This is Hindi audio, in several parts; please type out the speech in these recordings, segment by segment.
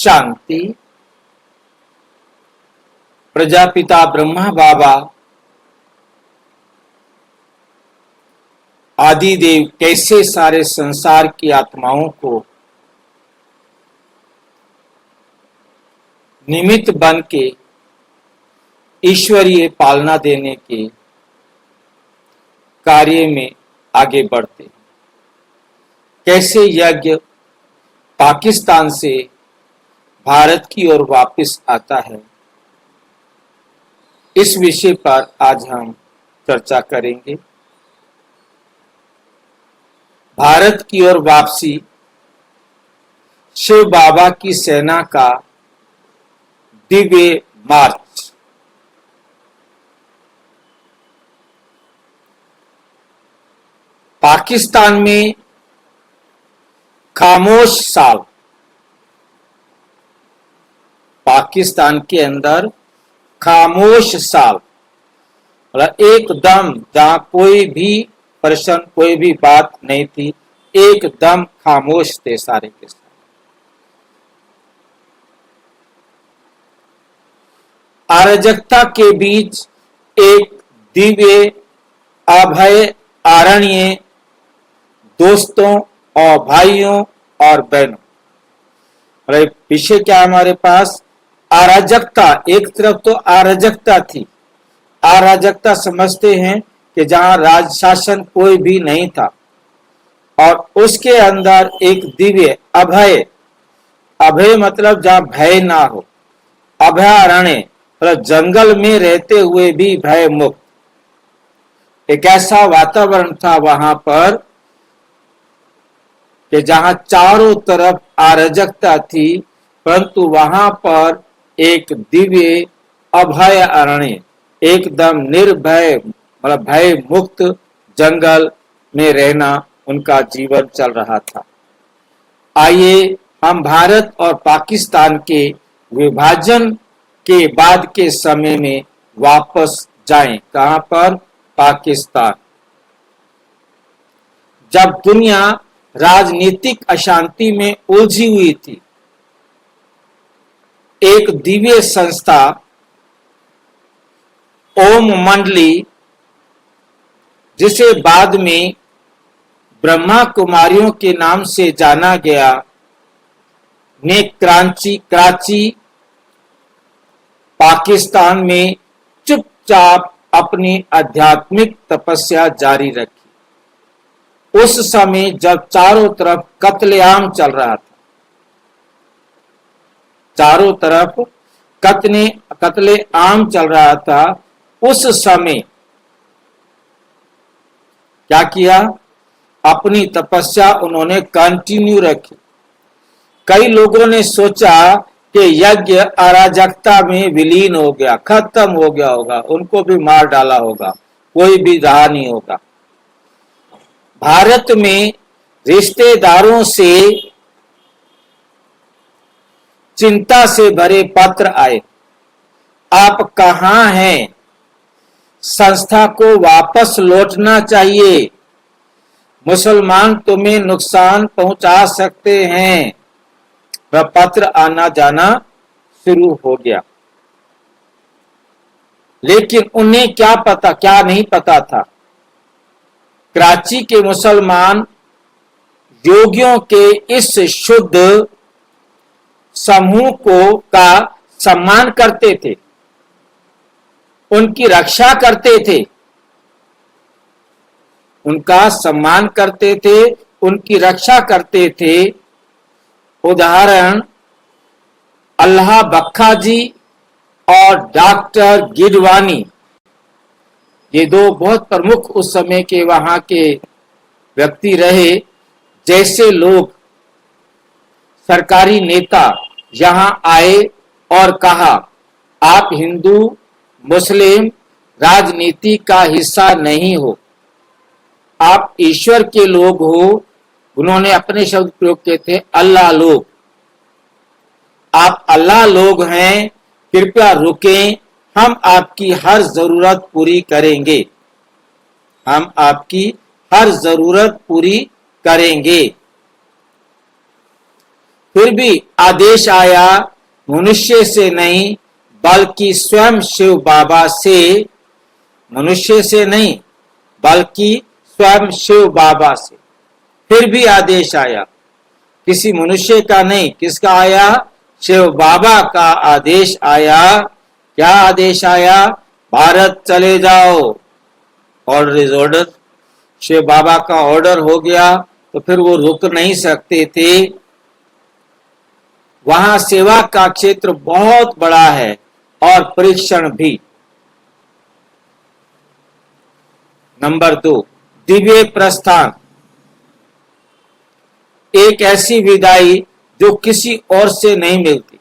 शांति। प्रजापिता ब्रह्मा बाबा आदिदेव कैसे सारे संसार की आत्माओं को निमित्त बन के ईश्वरीय पालना देने के कार्य में आगे बढ़ते, कैसे यज्ञ पाकिस्तान से भारत की ओर वापस आता है, इस विषय पर आज हम चर्चा करेंगे। भारत की ओर वापसी शिव बाबा की सेना का दिव्य मार्च। पाकिस्तान में खामोश साल, पाकिस्तान के अंदर खामोश साल, एकदम जहां कोई भी प्रश्न कोई भी बात नहीं थी, एकदम खामोश थे सारे के सारे। अराजकता के बीच एक दिव्य अभय आरण्य दोस्तों और भाइयों और बहनों। विषय क्या हमारे पास? अराजकता। एक तरफ तो अराजकता थी, अराजकता समझते हैं कि जहां राज शासन कोई भी नहीं था, और उसके अंदर एक दिव्य अभय, अभय मतलब जहां भय ना हो, अभयारण्य मतलब जंगल में रहते हुए भी भय मुक्त। एक ऐसा वातावरण था वहां पर कि जहां चारों तरफ अराजकता थी, परंतु वहां पर एक दिव्य अभय अरण्य, एकदम निर्भय मतलब भय मुक्त जंगल में रहना उनका जीवन चल रहा था। आइए हम भारत और पाकिस्तान के विभाजन के बाद के समय में वापस जाएं। कहां पर? पाकिस्तान। जब दुनिया राजनीतिक अशांति में उलझी हुई थी, एक दिव्य संस्था ओम मंडली, जिसे बाद में ब्रह्मा कुमारियों के नाम से जाना गया, ने कराची पाकिस्तान में चुपचाप अपनी आध्यात्मिक तपस्या जारी रखी। उस समय जब चारों तरफ कत्लेआम चल रहा था, चारों तरफ कत्लेआम चल रहा था, उस समय क्या किया? अपनी तपस्या उन्होंने कंटिन्यू रखी। कई लोगों ने सोचा कि यज्ञ अराजकता में विलीन हो गया, खत्म हो गया होगा, उनको भी मार डाला होगा, कोई भी रहा नहीं होगा। भारत में रिश्तेदारों से चिंता से भरे पत्र आए, आप कहां हैं? संस्था को वापस लौटना चाहिए, मुसलमान तुम्हें नुकसान पहुंचा सकते हैं। वह पत्र आना जाना शुरू हो गया, लेकिन उन्हें क्या नहीं पता था, कराची के मुसलमान योगियों के इस शुद्ध समूह का सम्मान करते थे, उनकी रक्षा करते थे, उनका सम्मान करते थे, उनकी रक्षा करते थे। उदाहरण अल्लाह बख्खा जी और डॉक्टर गिडवानी, ये दो बहुत प्रमुख उस समय के वहां के व्यक्ति रहे। जैसे लोग सरकारी नेता यहां आए और कहा, आप हिंदू मुस्लिम राजनीति का हिस्सा नहीं हो, आप ईश्वर के लोग हो। उन्होंने अपने शब्द प्रयोग किए थे, अल्लाह लोग, आप अल्लाह लोग हैं, कृपया रुकें, हम आपकी हर जरूरत पूरी करेंगे, हम आपकी हर जरूरत पूरी करेंगे। फिर भी आदेश आया मनुष्य से नहीं बल्कि स्वयं शिव बाबा से, मनुष्य से नहीं बल्कि स्वयं शिव बाबा से। फिर भी आदेश आया, किसी मनुष्य का नहीं, किसका आया? शिव बाबा का आदेश आया। क्या आदेश आया? भारत चले जाओ। Order is order. Shiv Baba का ऑर्डर हो गया तो फिर वो रुक नहीं सकते थे। वहां सेवा का क्षेत्र बहुत बड़ा है और परीक्षण भी। नंबर 2, दिव्य प्रस्थान। एक ऐसी विदाई जो किसी और से नहीं मिलती,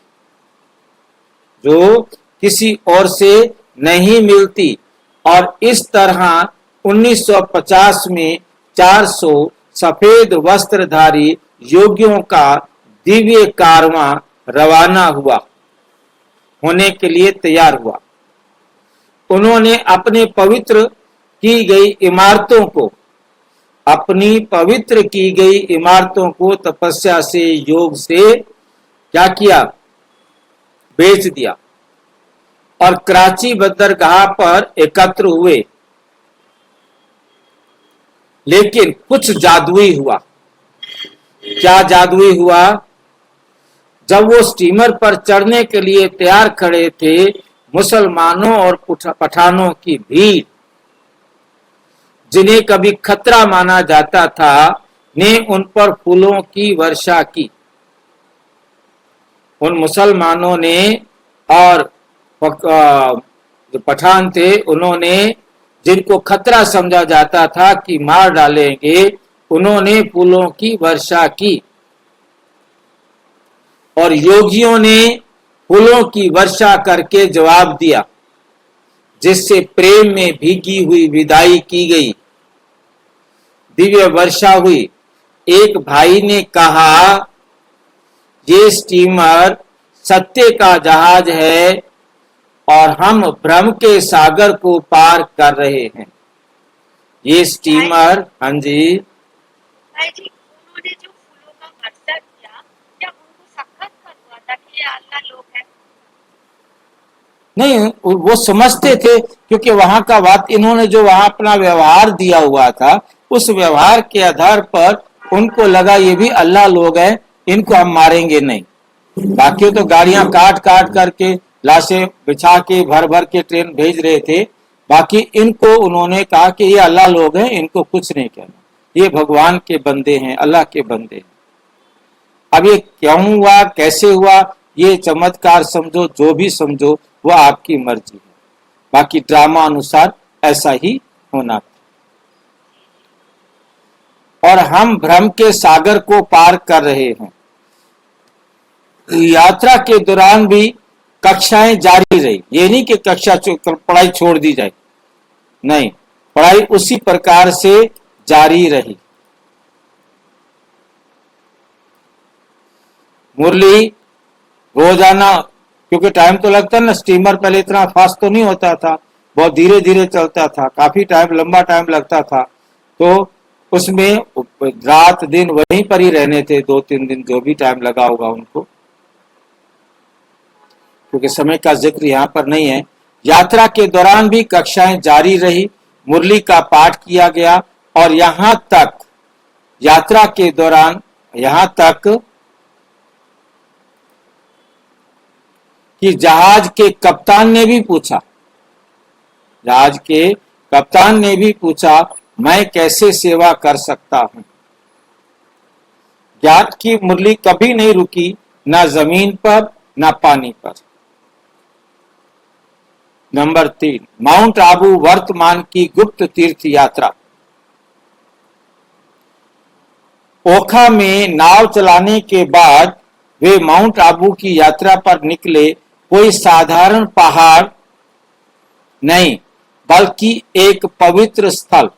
जो किसी और से नहीं मिलती। और इस तरह 1950 में 400 सफेद वस्त्रधारी योगियों का दिव्य कारवां रवाना हुआ, होने के लिए तैयार हुआ। उन्होंने अपने पवित्र की गई इमारतों को, अपनी पवित्र की गई इमारतों को तपस्या से, योग से क्या किया? बेच दिया और कराची बंदरगाह पर एकत्र हुए। लेकिन कुछ जादुई हुआ। क्या जादुई हुआ? जब वो स्टीमर पर चढ़ने के लिए तैयार खड़े थे, मुसलमानों और पठानों की भीड़, जिन्हें कभी खतरा माना जाता था, ने उन पर फूलों की वर्षा की। उन मुसलमानों ने और जो पठान थे, उन्होंने, जिनको खतरा समझा जाता था कि मार डालेंगे, उन्होंने फूलों की वर्षा की। और योगियों ने फूलों की वर्षा करके जवाब दिया, जिससे प्रेम में भीगी हुई विदाई की गई, दिव्य वर्षा हुई। एक भाई ने कहा, ये स्टीमर सत्य का जहाज है और हम भ्रम के सागर को पार कर रहे हैं। ये स्टीमर, हाँ जी, भाई जी, उन्होंने जो फूलों का वर्षा किया, क्या उनको साक्षात्कार हुआ था कि ये अल्लाह लोग हैं? नहीं, वो समझते थे, क्योंकि वहां का बात, इन्होंने जो वहां अपना व्यवहार दिया हुआ था, उस व्यवहार के आधार पर उनको लगा ये भी अल्लाह लोग हैं, इनको हम मारेंगे नहीं। बाकी तो गाड़ियां काट काट करके, लाशें बिछा के, भर भर के ट्रेन भेज रहे थे। बाकी इनको उन्होंने कहा कि ये अल्लाह लोग हैं, इनको कुछ नहीं कहना, ये भगवान के बंदे हैं, अल्लाह के बंदे हैं। अब ये क्यों हुआ, कैसे हुआ, ये चमत्कार समझो, जो भी समझो, वो आपकी मर्जी है। बाकी ड्रामा अनुसार ऐसा ही होना था। और हम भ्रम के सागर को पार कर रहे हैं। यात्रा के दौरान भी कक्षाएं जारी रही। ये नहीं कि पढ़ाई छोड़ दी जाए, नहीं, पढ़ाई उसी प्रकार से जारी रही। मुरली रोजाना, क्योंकि टाइम तो लगता है ना, स्टीमर पहले इतना फास्ट तो नहीं होता था, बहुत धीरे धीरे चलता था, काफी टाइम, लंबा टाइम लगता था। तो उसमें रात दिन वहीं पर ही रहने थे, 2-3 दिन, जो भी टाइम लगा होगा उनको, क्योंकि समय का जिक्र यहाँ पर नहीं है। यात्रा के दौरान भी कक्षाएं जारी रही, मुरली का पाठ किया गया और यहाँ तक, यात्रा के दौरान यहाँ तक कि जहाज के कप्तान ने भी पूछा, जहाज के कप्तान ने भी पूछा, मैं कैसे सेवा कर सकता हूं। ज्ञान की मुरली कभी नहीं रुकी, ना जमीन पर ना पानी पर। नंबर 3, माउंट आबू वर्तमान की गुप्त तीर्थ यात्रा। ओखा में नाव चलाने के बाद वे माउंट आबू की यात्रा पर निकले। कोई साधारण पहाड़ नहीं, बल्कि एक पवित्र स्थल,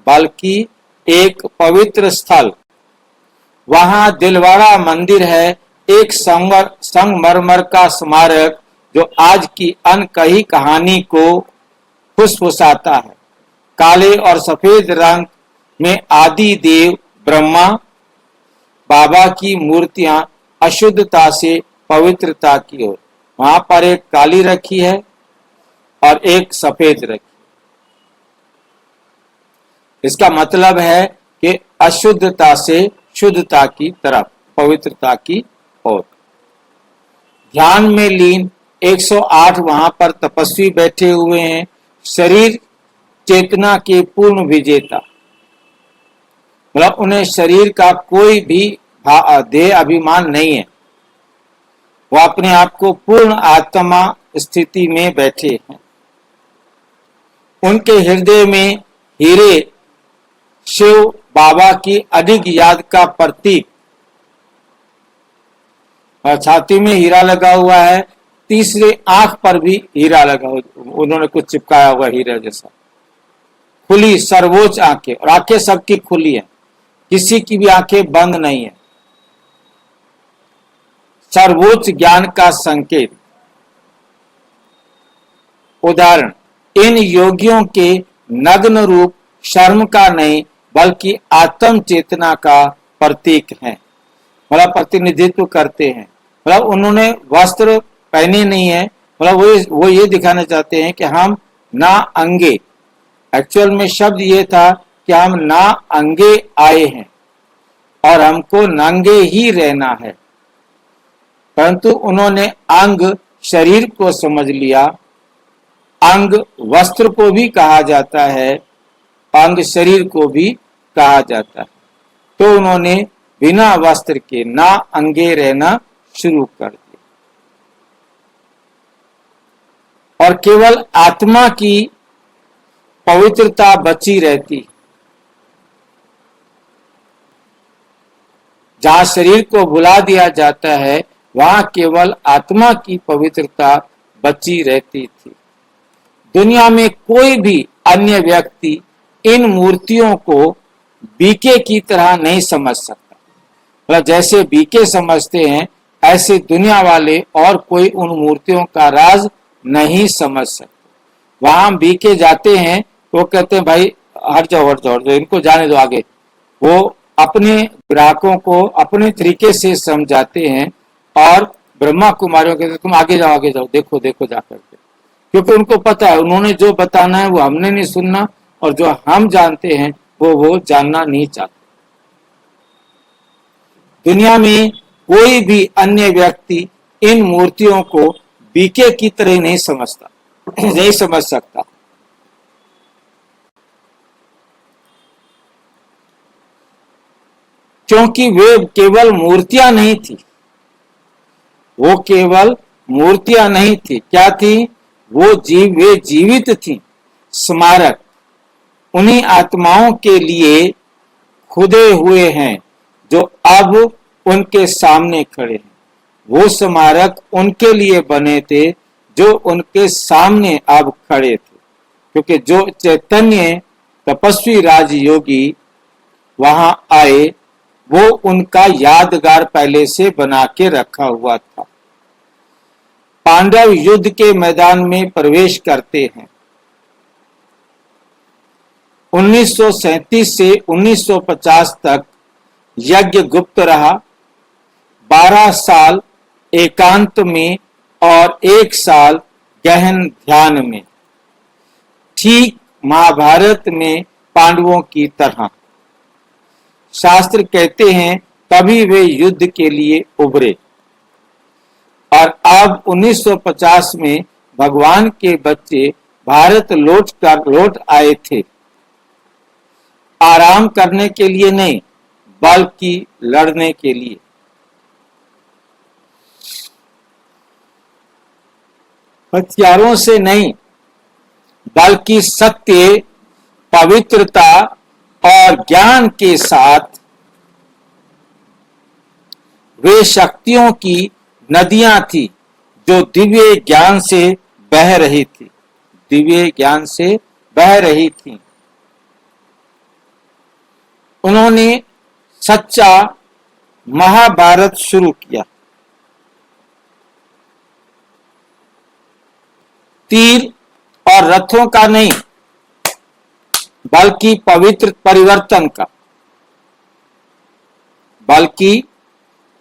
बल्कि एक पवित्र स्थल। वहां दिलवाड़ा मंदिर है, एक संगमरमर का स्मारक जो आज की अनकही कहानी को फुसफुसाता है। काले और सफेद रंग में आदि देव ब्रह्मा, बाबा की मूर्तियां अशुद्धता से पवित्रता की ओर। वहां पर एक काली रखी है और एक सफेद रखी। इसका मतलब है कि अशुद्धता से शुद्धता की तरफ, पवित्रता की ओर। ध्यान में लीन 108 वहां पर तपस्वी बैठे हुए हैं, शरीर चेतना के पूर्ण विजेता। मतलब उन्हें शरीर का कोई भी देह अभिमान नहीं है, वो अपने आप को पूर्ण आत्मा स्थिति में बैठे हैं। उनके हृदय में हीरे शिव बाबा की अधिक याद का प्रतीक, और छाती में हीरा लगा हुआ है, तीसरे आंख पर भी हीरा लगा हुआ, उन्होंने कुछ चिपकाया हुआ हीरा जैसा। खुली सर्वोच्च आंखें, और आंखें सबकी खुली है, किसी की भी आंखें बंद नहीं है। सर्वोच्च ज्ञान का संकेत। उदाहरण, इन योगियों के नग्न रूप शर्म का नहीं बल्कि आत्म चेतना का प्रतीक है, मतलब प्रतिनिधित्व करते हैं। मतलब उन्होंने वस्त्र पहने नहीं है, मतलब वो ये दिखाना चाहते हैं कि हम ना अंगे, एक्चुअल में शब्द ये था कि हम ना अंगे आए हैं और हमको नंगे ही रहना है, परंतु उन्होंने अंग शरीर को समझ लिया। अंग वस्त्र को भी कहा जाता है, अंग शरीर को भी कहा जाता है। तो उन्होंने बिना वस्त्र के ना अंगे रहना शुरू कर दिया और केवल आत्मा की पवित्रता बची रहती। जहां शरीर को भुला दिया जाता है वहां केवल आत्मा की पवित्रता बची रहती थी। दुनिया में कोई भी अन्य व्यक्ति इन मूर्तियों को बीके की तरह नहीं समझ सकता। मतलब जैसे बीके समझते हैं ऐसे दुनिया वाले और कोई उन मूर्तियों का राज नहीं समझ सकते। वहां बीके जाते हैं तो कहते हैं भाई हट जाओ हट जाओ हट जाओ, इनको जाने दो आगे। वो अपने ग्राहकों को अपने तरीके से समझाते हैं और ब्रह्मा कुमारियों कहते तुम आगे जाओ, देखो देखो जाकर के, क्योंकि उनको पता है उन्होंने जो बताना है वो हमने नहीं सुनना और जो हम जानते हैं वो जानना नहीं चाहते। दुनिया में कोई भी अन्य व्यक्ति इन मूर्तियों को बीके की तरह नहीं समझता, नहीं समझ सकता। क्योंकि वे केवल मूर्तियां नहीं थी, वो केवल मूर्तियां नहीं थी, क्या थी? वे जीवित थी, स्मारक। उन्हीं आत्माओं के लिए खुदे हुए हैं जो अब उनके सामने खड़े हैं। वो स्मारक उनके लिए बने थे जो उनके सामने अब खड़े थे, क्योंकि जो चैतन्य तपस्वी राजयोगी वहां आए वो उनका यादगार पहले से बना के रखा हुआ था। पांडव युद्ध के मैदान में प्रवेश करते हैं। 1937 से 1950 तक यज्ञ गुप्त रहा। 12 साल एकांत में और 1 साल गहन ध्यान में, ठीक महाभारत में पांडवों की तरह। शास्त्र कहते हैं तभी वे युद्ध के लिए उभरे। और अब 1950 में भगवान के बच्चे भारत लौट आए थे, आराम करने के लिए नहीं बल्कि लड़ने के लिए। हथियारों से नहीं बल्कि सत्य, पवित्रता और ज्ञान के साथ। वे शक्तियों की नदियां थी जो दिव्य ज्ञान से बह रही थी, दिव्य ज्ञान से बह रही थी। उन्होंने सच्चा महाभारत शुरू किया। तीर और रथों का नहीं बल्कि पवित्र परिवर्तन का। बल्कि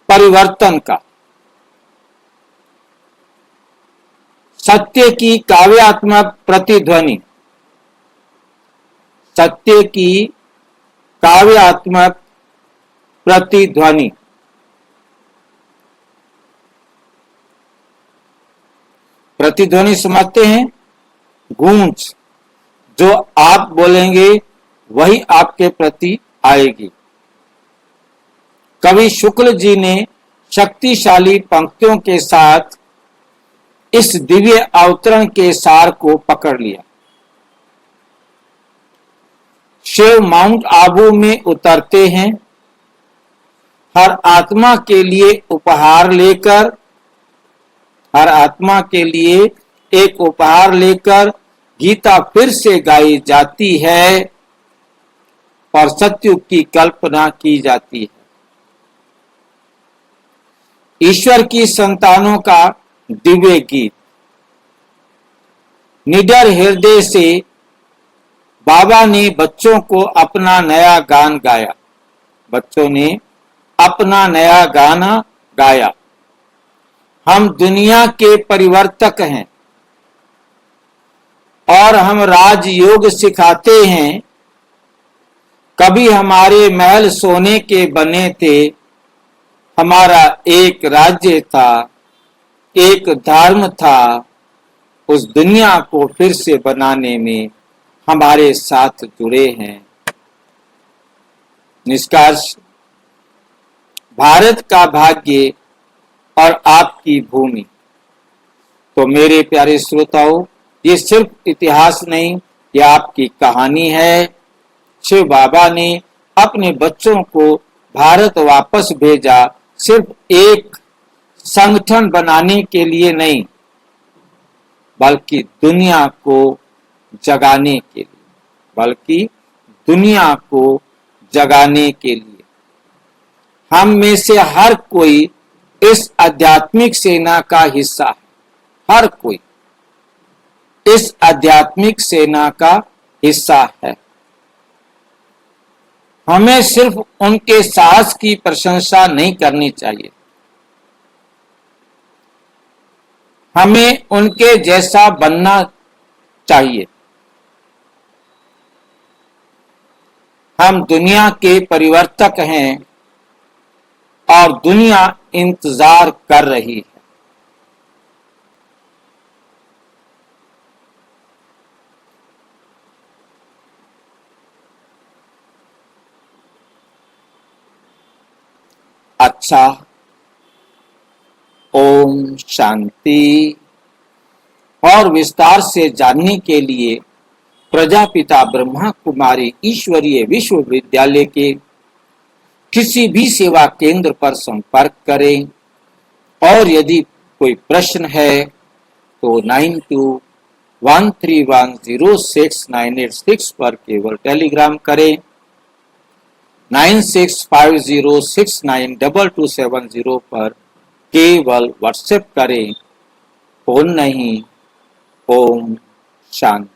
परिवर्तन का। सत्य की काव्यात्मक प्रतिध्वनि, सत्य की काव्यात्मक प्रतिध्वनि। प्रतिध्वनि समझते हैं? गूंज, जो आप बोलेंगे वही आपके प्रति आएगी। कवि शुक्ल जी ने शक्तिशाली पंक्तियों के साथ इस दिव्य अवतरण के सार को पकड़ लिया। शिव माउंट आबू में उतरते हैं, हर आत्मा के लिए उपहार लेकर, हर आत्मा के लिए एक उपहार लेकर गीता फिर से गाई जाती है और सत्युग की कल्पना की जाती है। ईश्वर की संतानों का दिव्य गीत। निडर हृदय से बाबा ने बच्चों को अपना नया गान गाया। बच्चों ने अपना नया गाना गाया। हम दुनिया के परिवर्तक हैं और हम राजयोग सिखाते हैं। कभी हमारे महल सोने के बने थे, हमारा एक राज्य था, एक धर्म था। उस दुनिया को फिर से बनाने में हमारे साथ जुड़े हैं। निष्कर्ष, भारत का भाग्य और आपकी भूमि। तो मेरे प्यारे श्रोताओं, ये सिर्फ इतिहास नहीं, ये आपकी कहानी है। शिव बाबा ने अपने बच्चों को भारत वापस भेजा, सिर्फ एक संगठन बनाने के लिए नहीं, बल्कि दुनिया को जगाने के लिए, बल्कि दुनिया को जगाने के लिए। हम में से हर कोई इस आध्यात्मिक सेना का हिस्सा है। हर कोई इस आध्यात्मिक सेना का हिस्सा है। हमें सिर्फ उनके साहस की प्रशंसा नहीं करनी चाहिए, हमें उनके जैसा बनना चाहिए। हम दुनिया के परिवर्तक हैं और दुनिया इंतजार कर रही है। अच्छा, ओम शांति। और विस्तार से जानने के लिए प्रजापिता ब्रह्मा कुमारी ईश्वरीय विश्वविद्यालय के किसी भी सेवा केंद्र पर संपर्क करें। और यदि कोई प्रश्न है तो 9213106986 पर केवल टेलीग्राम करें। 9650692270 पर केवल व्हाट्सएप करें। फोन नहीं। ओम शांति।